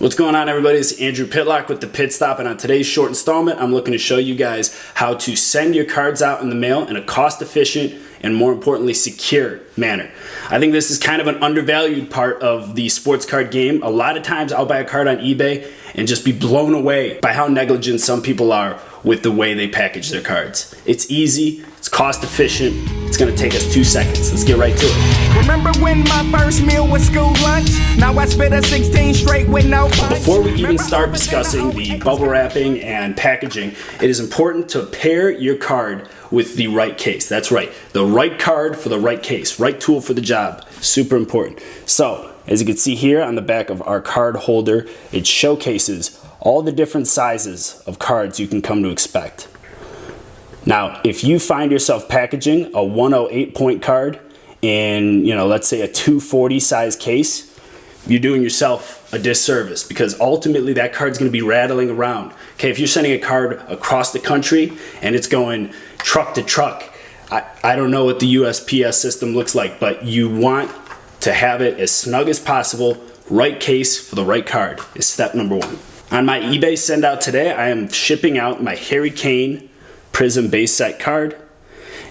What's going on, everybody? It's Andrew Pitlock with the Pit Stop, and on today's short installment, I'm looking to show you guys how to send your cards out in the mail in a cost-efficient and, more importantly, secure manner. I think this is kind of an undervalued part of the sports card game. A lot of times I'll buy a card on eBay and just be blown away by how negligent some people are with the way they package their cards. It's easy, it's cost efficient, it's gonna take us 2 seconds. Let's get right to it. Remember when my first meal was school lunch? Now I spit a 16 straight with no punch. Before we even start discussing the bubble wrapping and packaging, it is important to pair your card with the right case. That's right, the right card for the right case, right tool for the job. Super important. So, as you can see here on the back of our card holder, it showcases all the different sizes of cards you can come to expect. Now, if you find yourself packaging a 108 point card in, let's say a 240 size case, you're doing yourself a disservice because ultimately that card's going to be rattling around. Okay, if you're sending a card across the country and it's going truck to truck, I don't know what the USPS system looks like, but you want to have it as snug as possible. Right case for the right card is step number one. On my eBay send out today, I am shipping out my Harry Kane Prism base set card.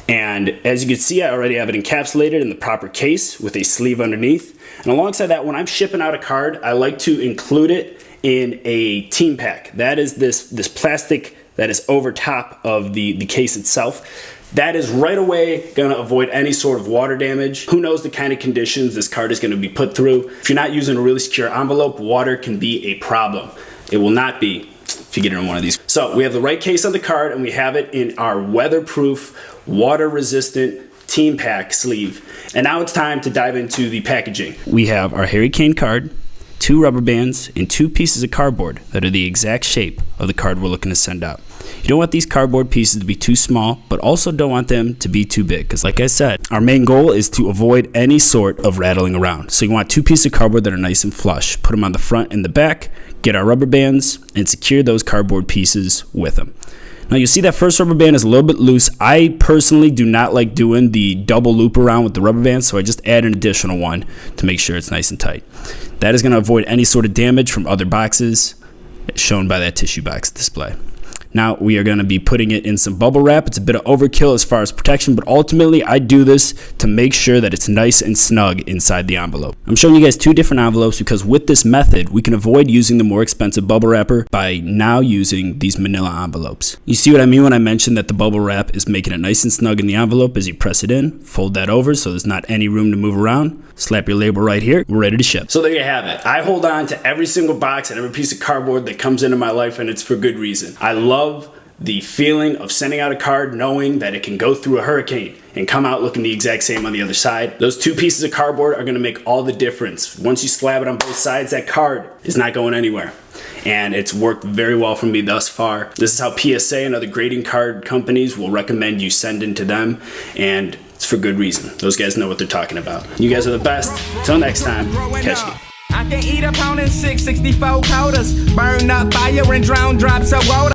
And as you can see, I already have it encapsulated in the proper case with a sleeve underneath. And alongside that, when I'm shipping out a card, I like to include it in a team pack. That is this plastic that is over top of the case itself. That is right away gonna avoid any sort of water damage. Who knows the kind of conditions this card is gonna be put through. If you're not using a really secure envelope, water can be a problem. It will not be if you get it in one of these. So we have the right case on the card and we have it in our weatherproof, water-resistant team pack sleeve. And now it's time to dive into the packaging. We have our Harry Kane card, 2 rubber bands, and 2 pieces of cardboard that are the exact shape of the card we're looking to send out. You don't want these cardboard pieces to be too small, but also don't want them to be too big, because like I said, our main goal is to avoid any sort of rattling around. So you want 2 pieces of cardboard that are nice and flush. Put them on the front and the back, get our rubber bands, and secure those cardboard pieces with them. Now you see that first rubber band is a little bit loose. I personally do not like doing the double loop around with the rubber band, so I just add an additional one to make sure it's nice and tight. That is going to avoid any sort of damage from other boxes shown by that tissue box display. Now we are going to be putting it in some bubble wrap. It's a bit of overkill as far as protection, but ultimately I do this to make sure that it's nice and snug inside the envelope. I'm showing you guys 2 different envelopes because with this method, we can avoid using the more expensive bubble wrapper by now using these manila envelopes. You see what I mean when I mentioned that the bubble wrap is making it nice and snug in the envelope as you press it in, fold that over so there's not any room to move around. Slap your label right here, we're ready to ship. So there you have it. I hold on to every single box and every piece of cardboard that comes into my life, and it's for good reason. I love the feeling of sending out a card knowing that it can go through a hurricane and come out looking the exact same on the other side. Those 2 pieces of cardboard are gonna make all the difference. Once you slab it on both sides, that card is not going anywhere. And it's worked very well for me thus far. This is how PSA and other grading card companies will recommend you send into them, and it's for good reason. Those guys know what they're talking about. You guys are the best. Till next time, catch you. I can eat a pound and 664 quarters, burn up fire and drown drops of water.